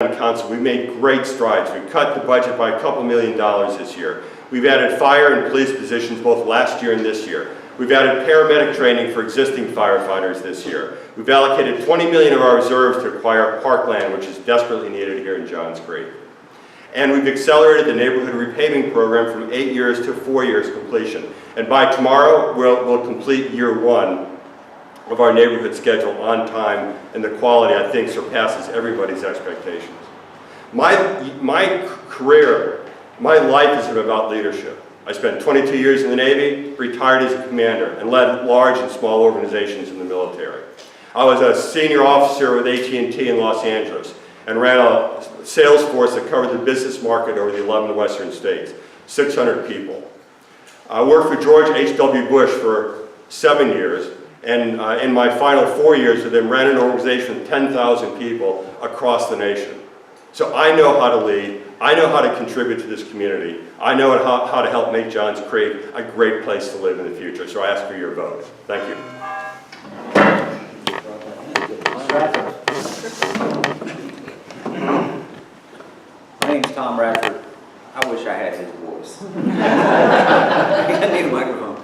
Council, we've made great strides. We've cut the budget by a couple $1 million this year. We've added fire and police positions both last year and this year. We've added paramedic training for existing firefighters this year. We've allocated $20 million of our reserves to acquire parkland, which is desperately needed here in Johns Creek. And we've accelerated the neighborhood repaving program from 8 years to 4 years completion. And by tomorrow, we'll complete year 1 of our neighborhood schedule on time, and the quality, I think, surpasses everybody's expectations. My career, my life is about leadership. I spent 22 years in the Navy, retired as a commander, and led large and small organizations in the military. I was a senior officer with AT&T in Los Angeles and ran a sales force that covered the business market over the 11 western states, 600 people. I worked for George H.W. Bush for 7 years, and in my final 4 years with him, ran an organization with 10,000 people across the nation. So I know how to lead, I know how to contribute to this community, I know how to help make Johns Creek a great place to live in the future. So I ask for your vote. Thank you. My name's Tom Radford. I wish I had his voice. I need a microphone.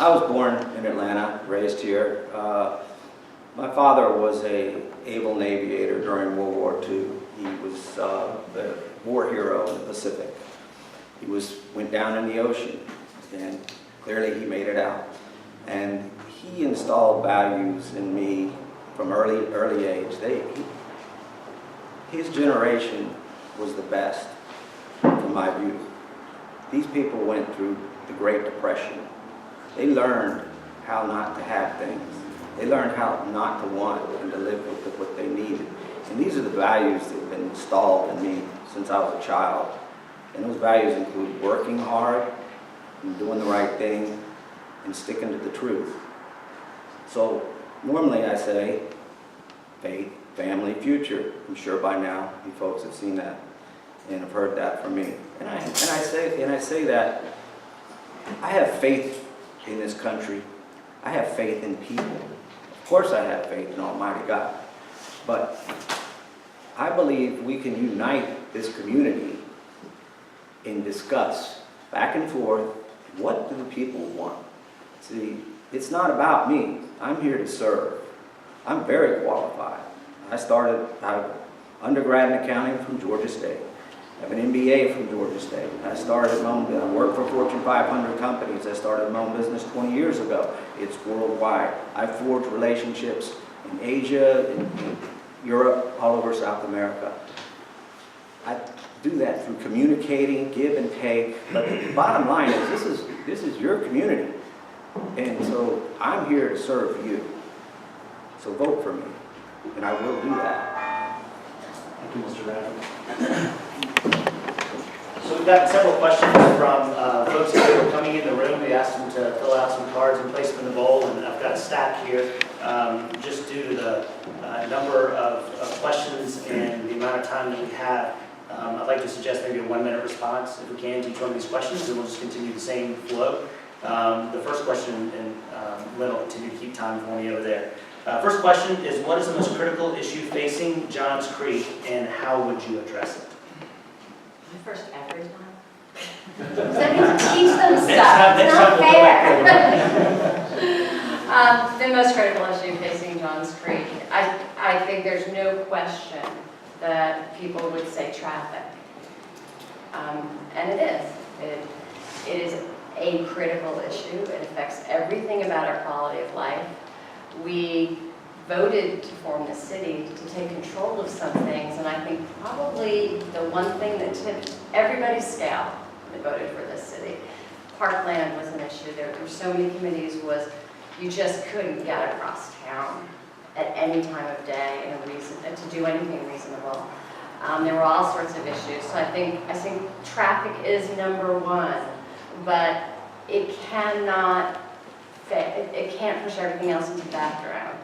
I was born in Atlanta, raised here. My father was an able aviator during World War II. He was the war hero in the Pacific. He went down in the ocean, and clearly he made it out. And he installed values in me from early age. His generation was the best, from my view. These people went through the Great Depression. They learned how not to have things. They learned how not to want and to live with what they needed. And these are the values that have been installed in me since I was a child. And those values include working hard, and doing the right thing, and sticking to the truth. So normally I say faith, family, future. I'm sure by now you folks have seen that and have heard that from me. And I say that I have faith in this country. I have faith in people. Of course I have faith in Almighty God. But I believe we can unite this community and discuss back and forth, what do the people want? See, it's not about me. I'm here to serve. I'm very qualified. I have undergrad in accounting from Georgia State. I have an MBA from Georgia State. I work for Fortune 500 companies. I started my own business 20 years ago. It's worldwide. I forged relationships in Asia, in Europe, all over South America. I do that through communicating, give and take. But the bottom line is, this is your community. And so I'm here to serve you. So vote for me, and I will do that. Thank you, Mr. Radford. So we've got several questions from folks who are coming in the room. We asked them to fill out some cards and place them in the bowl, and I've got a stack here. Just due to the number of questions and the amount of time that we have, I'd like to suggest maybe a 1-minute response, if we can, to each one of these questions, and we'll just continue the same flow. The first question, and Lynn will continue to keep time for me over there. First question is, what is the most critical issue facing Johns Creek, and how would you address it? First every time. So that means teach them stuff. It's not fair. The most critical issue facing Johns Creek, I think there's no question that people would say traffic. And it is. It is a critical issue. It affects everything about our quality of life. We voted to form the city to take control of some things, and I think probably the one thing that tipped everybody's scale that voted for this city, parkland was an issue. There were so many committees, you just couldn't get across town at any time of day to do anything reasonable. There were all sorts of issues. So I think traffic is number one, but it can't push everything else into the background.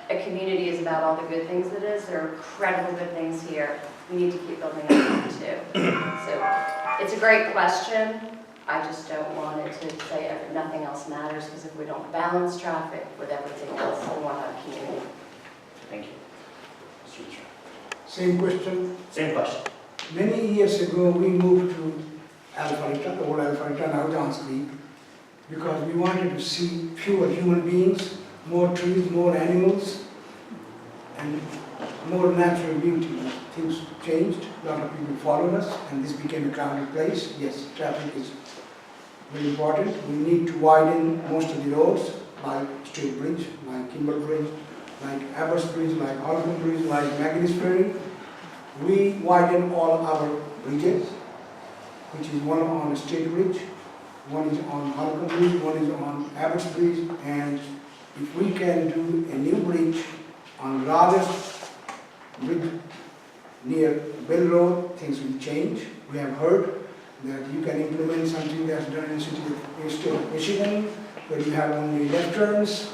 A community is about all the good things it is. There are incredible good things here. We need to keep building on them too. So it's a great question. I just don't want it to say nothing else matters, because if we don't balance traffic with everything else, we want our community. Thank you. Mr. Bishop. Same question. Same question. Many years ago, we moved to Alpharetta, old Alpharetta, now John Street, because we wanted to see fewer human beings, more trees, more animals, and more natural beauty. Things changed, a lot of people followed us, and this became a crowded place. Yes, traffic is very important. We need to widen most of the roads, like State Bridge, like Kimball Bridge, like Abbas Bridge, like Holcomb Bridge, like McGinnis Ferry. We widen all our bridges, which is one on State Bridge, one is on Holcomb Bridge, one is on Abbas Bridge, and if we can do a new bridge on Raleigh Bridge near Bell Road, things will change. We have heard that you can implement something that's done in the state of Michigan, where you have only left turns.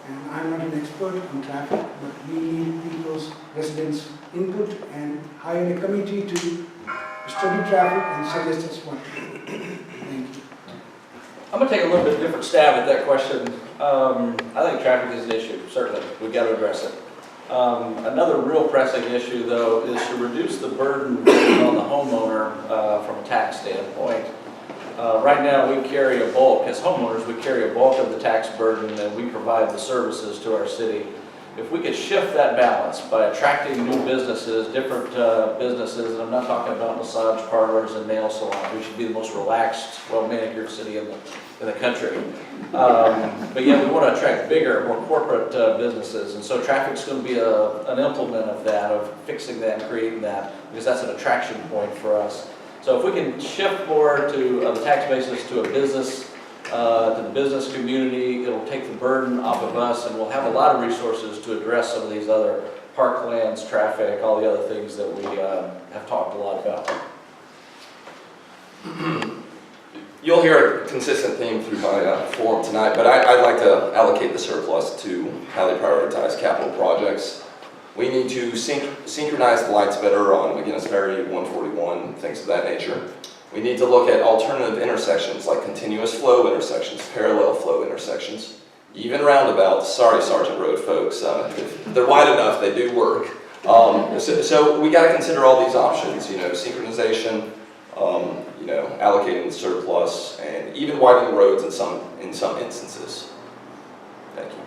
And I'm not an expert on traffic, but we need people's residents' input and hire a committee to study traffic and suggest us what to do. Thank you. I'm going to take a little bit different stab at that question. I think traffic is an issue, certainly. We've got to address it. Another real pressing issue, though, is to reduce the burden on the homeowner from a tax standpoint. Right now, we carry a bulk, as homeowners, we carry a bulk of the tax burden and we provide the services to our city. If we could shift that balance by attracting new businesses, different businesses, and I'm not talking about massage parlors and nail salons, we should be the most relaxed, well-manicured city in the country. But yeah, we want to attract bigger, more corporate businesses, and so traffic's going to be an implement of that, of fixing that and creating that, because that's an attraction point for us. So if we can shift more to the tax basis to a business, to the business community, it'll take the burden off of us, and we'll have a lot of resources to address some of these other parklands, traffic, all the other things that we have talked a lot about. You'll hear a consistent theme through my forum tonight, but I'd like to allocate the surplus to highly prioritized capital projects. We need to synchronize the lights better on McGinnis Ferry, 141, things of that nature. We need to look at alternative intersections like continuous flow intersections, parallel flow intersections, even roundabouts. Sorry, Sergeant Road folks, if they're wide enough, they do work. So we got to consider all these options, synchronization, allocating the surplus, and even widening roads in some instances. Thank you.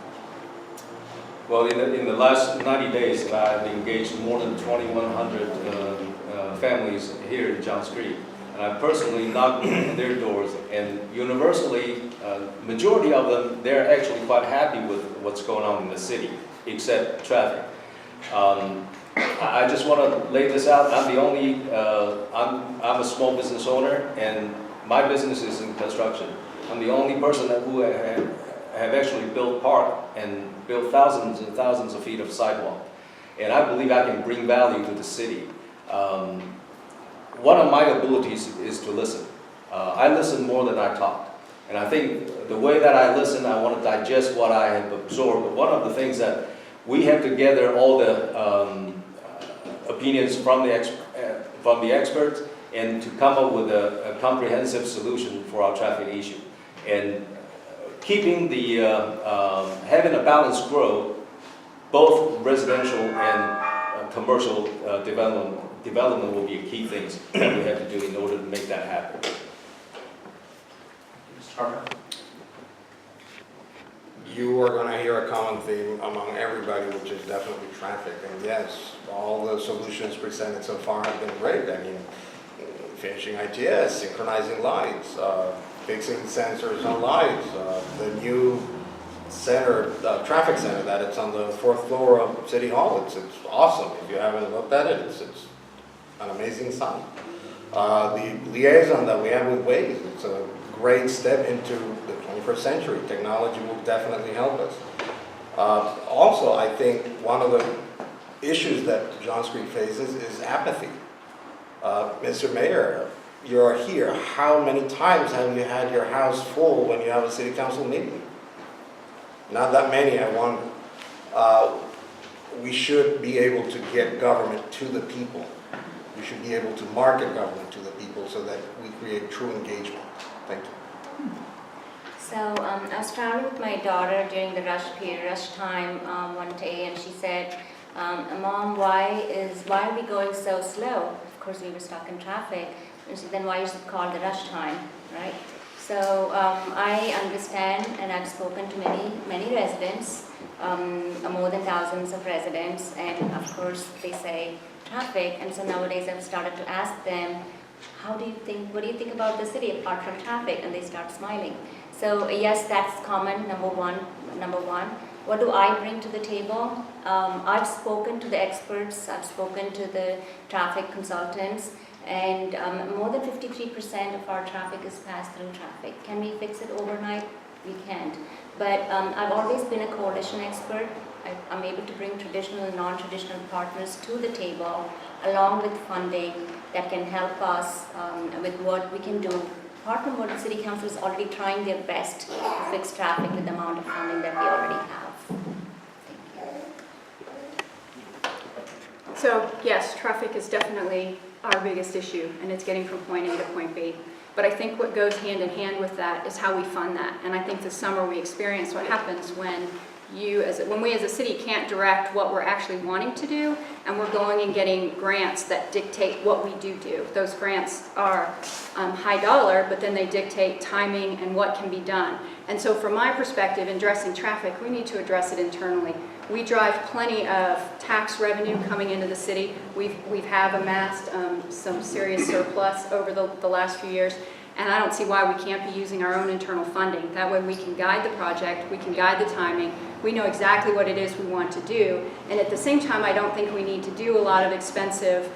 Well, in the last 90 days, I've engaged more than 2,100 families here in Johns Creek. And I personally knocked on their doors, and universally, majority of them, they're actually quite happy with what's going on in the city, except traffic. I just want to lay this out. I'm the only, I'm a small business owner, and my business is in construction. I'm the only person who have actually built park and built thousands and thousands of feet of sidewalk. And I believe I can bring value to the city. One of my abilities is to listen. I listen more than I talk. And I think the way that I listen, I want to digest what I have absorbed. But one of the things that we have to gather all the opinions from the experts and to come up with a comprehensive solution for our traffic issue. And keeping the, having a balanced growth, both residential and commercial development will be a key things that we have to do in order to make that happen. Mr. Harper? You are going to hear a common theme among everybody, which is definitely traffic. And yes, all the solutions presented so far have been great. I mean, finishing ITS, synchronizing lights, fixing sensors on lights, the new center, the traffic center that it's on the 4th floor of City Hall. It's awesome. If you haven't looked at it, it's an amazing sign. The liaison that we have with Waze, it's a great step into the 21st century. Technology will definitely help us. Also, I think one of the issues that Johns Creek faces is apathy. Mr. Mayor, you're here. How many times have you had your house full when you have a city council meeting? Not that many, I wonder. We should be able to get government to the people. We should be able to market government to the people so that we create true engagement. Thank you. So I was traveling with my daughter during the rush time one day, and she said, Mom, why are we going so slow? Of course, we were stuck in traffic. And so then why is it called the rush time, right? So I understand, and I've spoken to many residents, more than thousands of residents, and of course they say traffic. And so nowadays I've started to ask them, what do you think about the city apart from traffic? And they start smiling. So yes, that's common, number one. What do I bring to the table? I've spoken to the experts, I've spoken to the traffic consultants, and more than 53% of our traffic is pass-through traffic. Can we fix it overnight? We can't. But I've always been a coalition expert. I'm able to bring traditional and non-traditional partners to the table, along with funding that can help us with what we can do. Partner what the City Council is already trying their best to fix traffic with the amount of funding that we already have. So yes, traffic is definitely our biggest issue, and it's getting from point A to point B. But I think what goes hand in hand with that is how we fund that. And I think this summer we experienced what happens when we as a city can't direct what we're actually wanting to do, and we're going and getting grants that dictate what we do. Those grants are high dollar, but then they dictate timing and what can be done. And so from my perspective, in addressing traffic, we need to address it internally. We drive plenty of tax revenue coming into the city. We have amassed some serious surplus over the last few years, and I don't see why we can't be using our own internal funding. That way we can guide the project, we can guide the timing, we know exactly what it is we want to do, and at the same time I don't think we need to do a lot of expensive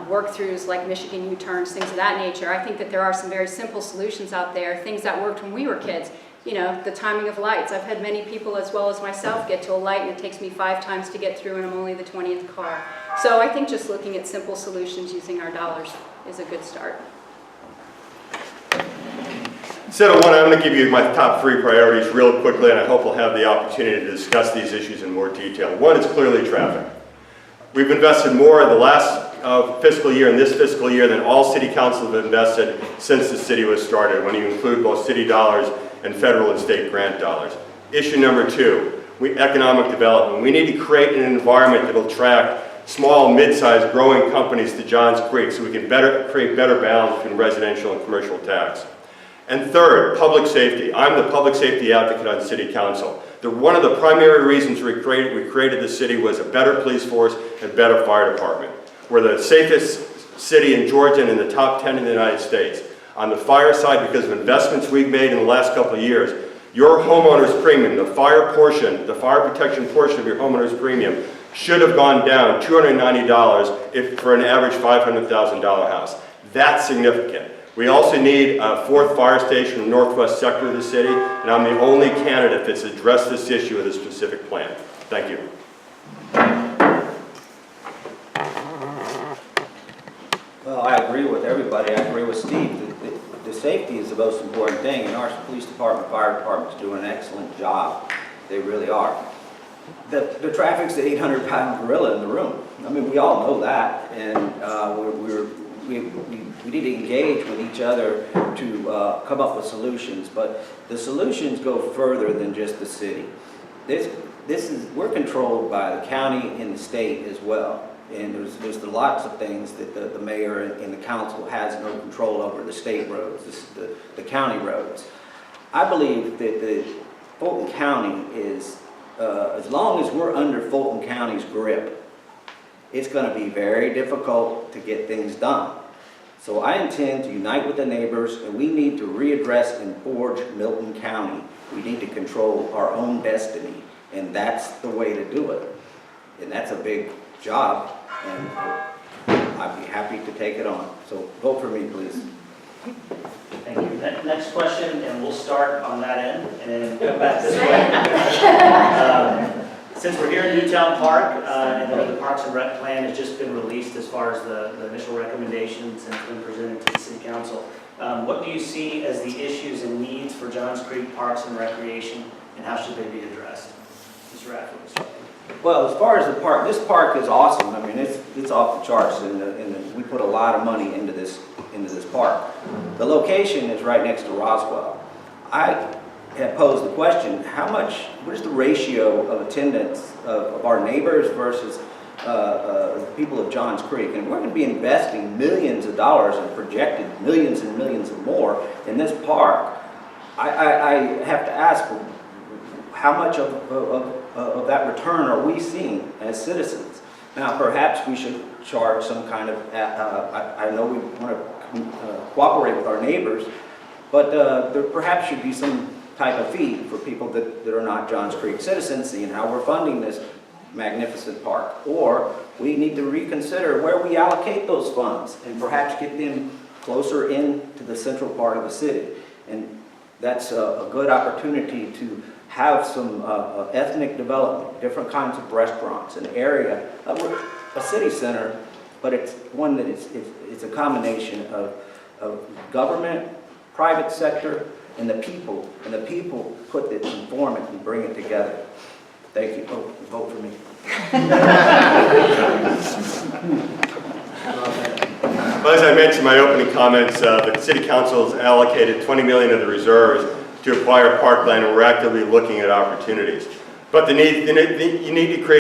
work-throughs like Michigan U-turns, things of that nature. I think that there are some very simple solutions out there, things that worked when we were kids. You know, the timing of lights. I've had many people as well as myself get to a light and it takes me 5 times to get through and I'm only the 20th car. So I think just looking at simple solutions using our dollars is a good start. Instead of one, I'm going to give you my top 3 priorities real quickly, and I hope we'll have the opportunity to discuss these issues in more detail. One is clearly traffic. We've invested more in the last fiscal year and this fiscal year than all city councils have invested since the city was started, when you include both city dollars and federal and state grant dollars. Issue number 2, economic development. We need to create an environment that will attract small, mid-sized, growing companies to Johns Creek so we can create better balance between residential and commercial tax. And third, public safety. I'm the public safety advocate on City Council. One of the primary reasons we created the city was a better police force and better fire department. We're the safest city in Georgia and in the top 10 in the United States. On the fire side, because of investments we've made in the last couple of years, your homeowner's premium, the fire protection portion of your homeowner's premium, should have gone down $290 for an average $500,000 house. That's significant. We also need a 4th fire station in the northwest sector of the city, and I'm the only candidate that's addressed this issue with a specific plan. Thank you. Well, I agree with everybody. I agree with Steve. The safety is the most important thing, and our police department, fire department is doing an excellent job. They really are. The traffic's the 800-pound gorilla in the room. I mean, we all know that, and we need to engage with each other to come up with solutions. But the solutions go further than just the city. We're controlled by the county and the state as well. And there's lots of things that the mayor and the council has no control over, the state roads, the county roads. I believe that Fulton County is, as long as we're under Fulton County's grip, it's going to be very difficult to get things done. So I intend to unite with the neighbors, and we need to readdress and forge Milton County. We need to control our own destiny, and that's the way to do it. And that's a big job, and I'd be happy to take it on. So vote for me, please. Thank you. Next question, and we'll start on that end and come back this way. Since we're here in Newtown Park, and the Parks and Rec plan has just been released as far as the initial recommendations and it's been presented to the City Council, what do you see as the issues and needs for Johns Creek Parks and Recreation, and how should they be addressed? Mr. Radford. Well, as far as the park, this park is awesome. I mean, it's off the charts, and we put a lot of money into this park. The location is right next to Roswell. I had posed the question: what is the ratio of attendance of our neighbors versus the people of Johns Creek, and we're going to be investing millions of dollars and projected millions and millions of more in this park. I have to ask, how much of that return are we seeing as citizens? Now, perhaps we should charge some kind of, I know we want to cooperate with our neighbors, but there perhaps should be some type of fee for people that are not Johns Creek citizens, seeing how we're funding this magnificent park. Or we need to reconsider where we allocate those funds and perhaps get them closer into the central part of the city. And that's a good opportunity to have some ethnic development, different kinds of restaurants, an area, a city center, but it's one that it's a combination of government, private sector, and the people put it and form it and bring it together. Thank you. Vote for me. Well, as I mentioned in my opening comments, the City Council has allocated $20 million of the reserves to acquire parkland, and we're actively looking at opportunities. But you need to create